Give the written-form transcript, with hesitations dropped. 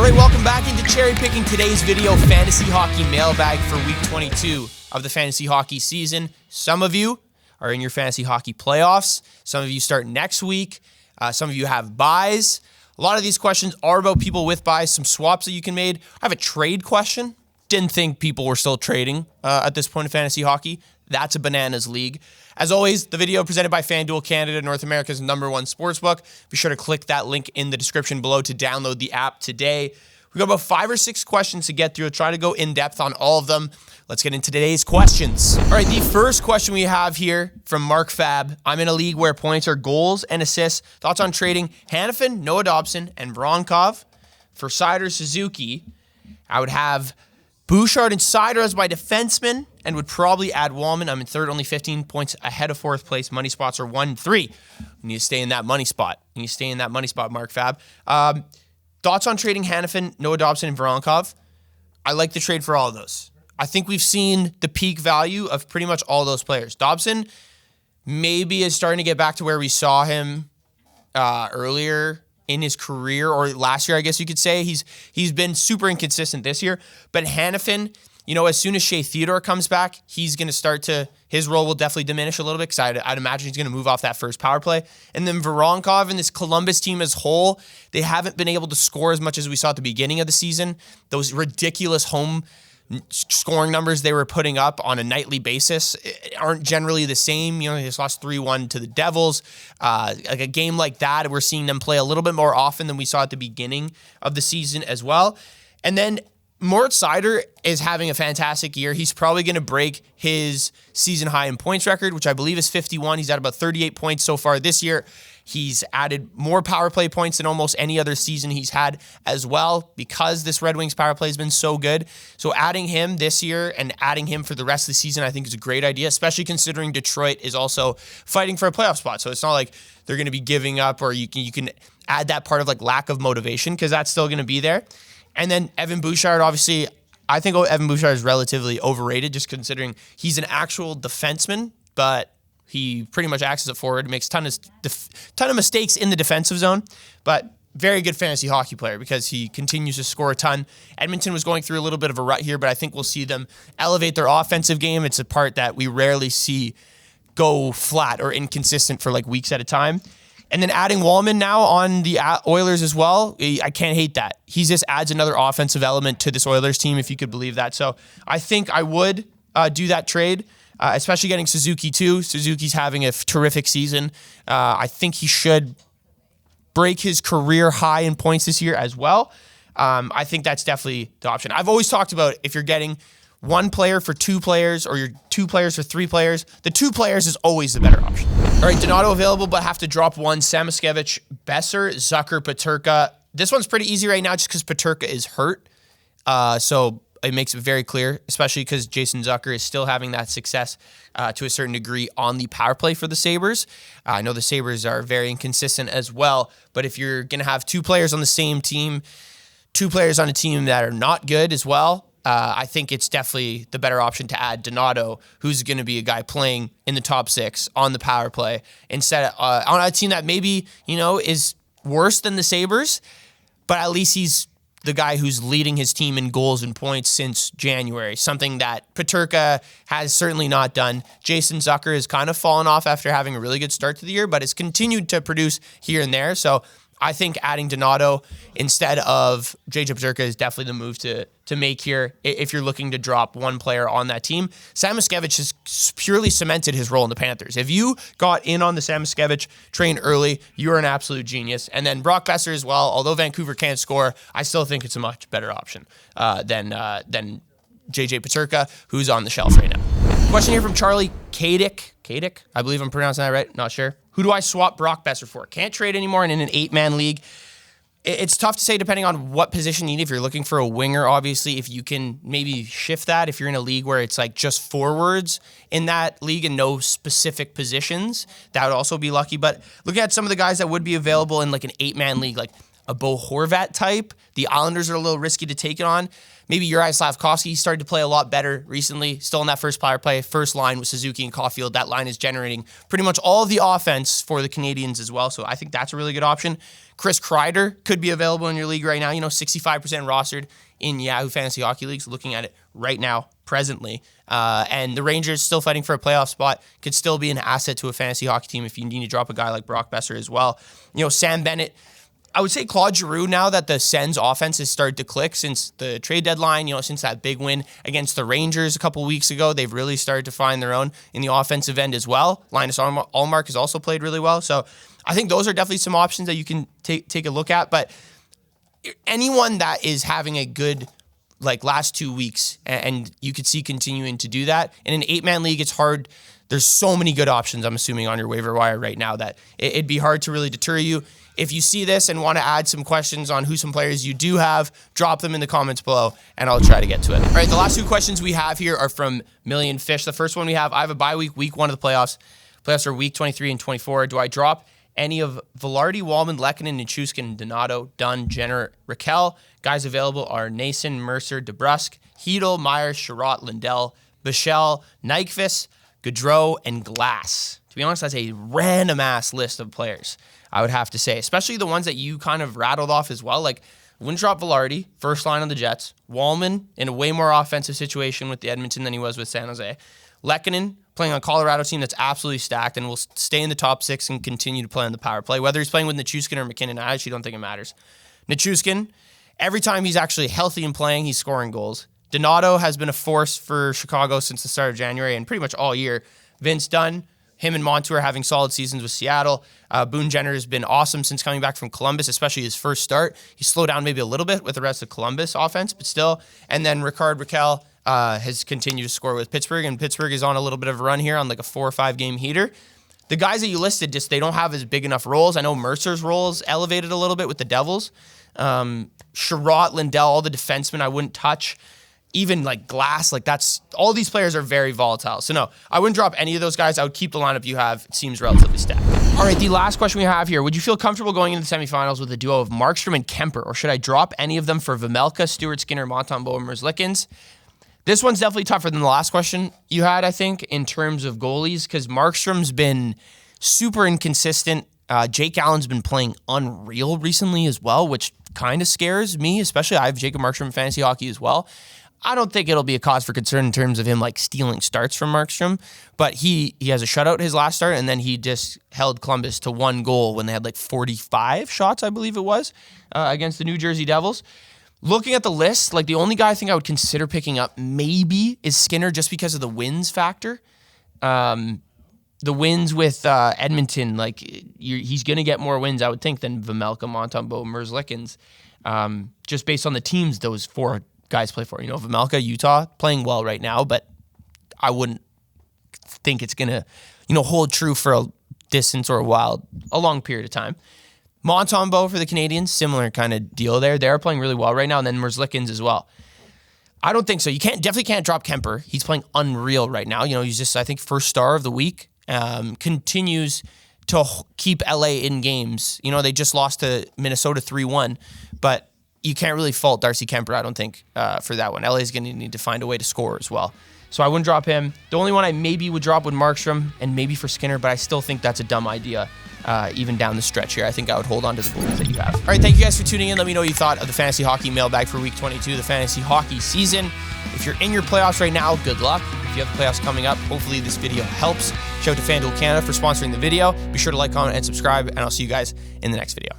All right, welcome back into Cherry Picking. Today's video, Fantasy Hockey Mailbag for Week 22 of the Fantasy Hockey season. Some of you are in your Fantasy Hockey playoffs. Some of you start next week. Some of you have buys. A lot of these questions are about people with buys, some swaps that you can make. I have a trade question. Didn't think people were still trading at this point in Fantasy Hockey. That's a bananas league. As always, the video presented by FanDuel Canada, North America's #1 sportsbook. Be sure to click that link in the description below to download the app today. We've got about 5 or 6 questions to get through. I'll try to go in depth on all of them. Let's get into today's questions. All right, the first question we have here from Mark Fab. I'm in a league where points are goals and assists. Thoughts on trading Hanifin, Noah Dobson, and Voronkov for Seider, Suzuki? I would have Bouchard and Seider as my defenseman and would probably add Wallman. I'm in third, only 15 points ahead of fourth place. Money spots are 1 and 3. You need to stay in that money spot. Mark Fab. Thoughts on trading Hanifin, Noah Dobson, and Voronkov? I like the trade for all of those. I think we've seen the peak value of pretty much all those players. Dobson maybe is starting to get back to where we saw him earlier in his career, or last year, I guess you could say. He's been super inconsistent this year. But Hanifin, as soon as Shea Theodore comes back, he's going to start to, his role will definitely diminish a little bit, because I'd imagine he's going to move off that first power play. And then Voronkov and this Columbus team as whole, they haven't been able to score as much as we saw at the beginning of the season. Those ridiculous home scoring numbers they were putting up on a nightly basis aren't generally the same. They just lost 3-1 to the Devils. Like a game like that, we're seeing them play a little bit more often than we saw at the beginning of the season as well. And then Moritz Seider is having a fantastic year. He's probably going to break his season high in points record, which I believe is 51. He's at about 38 points so far this year. He's added more power play points than almost any other season he's had as well, because this Red Wings power play has been so good. So adding him this year and adding him for the rest of the season, I think is a great idea, especially considering Detroit is also fighting for a playoff spot. So it's not like they're going to be giving up, or you can add that part of like lack of motivation, because that's still going to be there. And then Evan Bouchard, obviously, I think Evan Bouchard is relatively overrated, just considering he's an actual defenseman, but he pretty much acts as a forward, makes ton of mistakes in the defensive zone, but very good fantasy hockey player because he continues to score a ton. Edmonton was going through a little bit of a rut here, but I think we'll see them elevate their offensive game. It's a part that we rarely see go flat or inconsistent for like weeks at a time. And then adding Wallman now on the Oilers as well, I can't hate that. He just adds another offensive element to this Oilers team, if you could believe that. So I think I would do that trade, especially getting Suzuki too. Suzuki's having a terrific season. I think he should break his career high in points this year as well. I think that's definitely the option. I've always talked about if you're getting one player for 2 players, or you're 2 players for 3 players, the 2 players is always the better option. All right, Donato available, but have to drop one. Samoskevich, Besser, Zucker, Peterka. This one's pretty easy right now just because Peterka is hurt. So it makes it very clear, especially because Jason Zucker is still having that success to a certain degree on the power play for the Sabres. I know the Sabres are very inconsistent as well, but if you're going to have 2 players on the same team, 2 players on a team that are not good as well, I think it's definitely the better option to add Donato, who's going to be a guy playing in the top 6 on the power play, instead of on a team that maybe, is worse than the Sabres, but at least he's the guy who's leading his team in goals and points since January, something that Peterka has certainly not done. Jason Zucker has kind of fallen off after having a really good start to the year, but has continued to produce here and there. So I think adding Donato instead of JJ Peterka is definitely the move to make here if you're looking to drop one player on that team. Samoskevich has purely cemented his role in the Panthers. If you got in on the Samoskevich train early, you're an absolute genius. And then Brock Besser as well. Although Vancouver can't score, I still think it's a much better option than JJ Peterka, who's on the shelf right now. Question here from Charlie Kadick. I believe I'm pronouncing that right. Not sure. Who do I swap Brock Besser for? Can't trade anymore and in an 8-man league. It's tough to say depending on what position you need. If you're looking for a winger, obviously, if you can maybe shift that. If you're in a league where it's like just forwards in that league and no specific positions, that would also be lucky. But look at some of the guys that would be available in like an 8-man league, like a Bo Horvat type. The Islanders are a little risky to take it on. Maybe Juraj Slafkovsky started to play a lot better recently. Still in that first power play, first line with Suzuki and Caulfield. That line is generating pretty much all of the offense for the Canadians as well. So I think that's a really good option. Chris Kreider could be available in your league right now. 65% rostered in Yahoo Fantasy Hockey Leagues, looking at it right now, presently. And the Rangers still fighting for a playoff spot, could still be an asset to a fantasy hockey team if you need to drop a guy like Brock Besser as well. Sam Bennett, I would say Claude Giroux, now that the Sens offense has started to click since the trade deadline, since that big win against the Rangers a couple weeks ago, they've really started to find their own in the offensive end as well. Linus Ullmark has also played really well. So I think those are definitely some options that you can take a look at. But anyone that is having a good last 2 weeks, and you could see continuing to do that. In an 8-man league, it's hard. There's so many good options, I'm assuming, on your waiver wire right now that it'd be hard to really deter you. If you see this and want to add some questions on who some players you do have, drop them in the comments below, and I'll try to get to it. All right, the last 2 questions we have here are from Million Fish. The first one we have, I have a bye week 1 of the playoffs. Playoffs are week 23 and 24. Do I drop any of Velarde, Wallman, Lehkonen, Nichushkin, Donato, Dunn, Jenner, Raquel? Guys available are Nason, Mercer, DeBrusk, Hedel, Myers, Sherratt, Lindell, Bichelle, Nyquist, Gaudreau, and Glass. To be honest, that's a random-ass list of players, I would have to say, especially the ones that you kind of rattled off as well. Wouldn't drop Velarde, first line on the Jets. Wallman, in a way more offensive situation with the Edmonton than he was with San Jose. Lehkonen, playing on a Colorado team that's absolutely stacked and will stay in the top 6 and continue to play on the power play. Whether he's playing with Nichushkin or McKinnon, I actually don't think it matters. Nichushkin, every time he's actually healthy and playing, he's scoring goals. Donato has been a force for Chicago since the start of January and pretty much all year. Vince Dunn, him and Montour having solid seasons with Seattle. Boone Jenner has been awesome since coming back from Columbus, especially his first start. He slowed down maybe a little bit with the rest of Columbus offense, but still. And then Ricard Raquel has continued to score with Pittsburgh, and Pittsburgh is on a little bit of a run here on a 4 or 5 game heater. The guys that you listed, just they don't have as big enough roles. I know Mercer's role is elevated a little bit with the Devils. Sherratt, Lindell, all the defensemen I wouldn't touch. Even Glass, that's all these players are very volatile. So no, I wouldn't drop any of those guys. I would keep the lineup you have. It seems relatively stacked. All right, the last question we have here. Would you feel comfortable going into the semifinals with a duo of Markstrom and Kemper, or should I drop any of them for Vejmelka, Stuart Skinner, Montembeault, and Merzlikins? This one's definitely tougher than the last question you had, I think, in terms of goalies, because Markstrom's been super inconsistent. Jake Allen's been playing unreal recently as well, which kind of scares me, especially I have Jacob Markstrom in fantasy hockey as well. I don't think it'll be a cause for concern in terms of him stealing starts from Markstrom, but he has a shutout his last start, and then he just held Columbus to 1 goal when they had 45 shots, I believe it was, against the New Jersey Devils. Looking at the list, the only guy I think I would consider picking up maybe is Skinner, just because of the wins factor. The wins with Edmonton, he's going to get more wins, I would think, than Vejmelka, Montembeault, Merzlikins, just based on the teams those 4 guys play for. Vejmelka, Utah, playing well right now, but I wouldn't think it's going to, hold true for a distance or a long period of time. Montembeault for the Canadians, similar kind of deal there. They're playing really well right now, and then Merzlikins as well. I don't think so. You definitely can't drop Kemper. He's playing unreal right now. He's just, I think, first star of the week. Continues to keep LA in games. They just lost to Minnesota 3-1, but you can't really fault Darcy Kemper, I don't think, for that one. LA is going to need to find a way to score as well. So I wouldn't drop him. The only one I maybe would drop would Markstrom and maybe for Skinner, but I still think that's a dumb idea, even down the stretch here. I think I would hold on to the goalies that you have. All right, thank you guys for tuning in. Let me know what you thought of the Fantasy Hockey Mailbag for Week 22, the Fantasy Hockey season. If you're in your playoffs right now, good luck. If you have the playoffs coming up, hopefully this video helps. Shout out to FanDuel Canada for sponsoring the video. Be sure to like, comment, and subscribe, and I'll see you guys in the next video.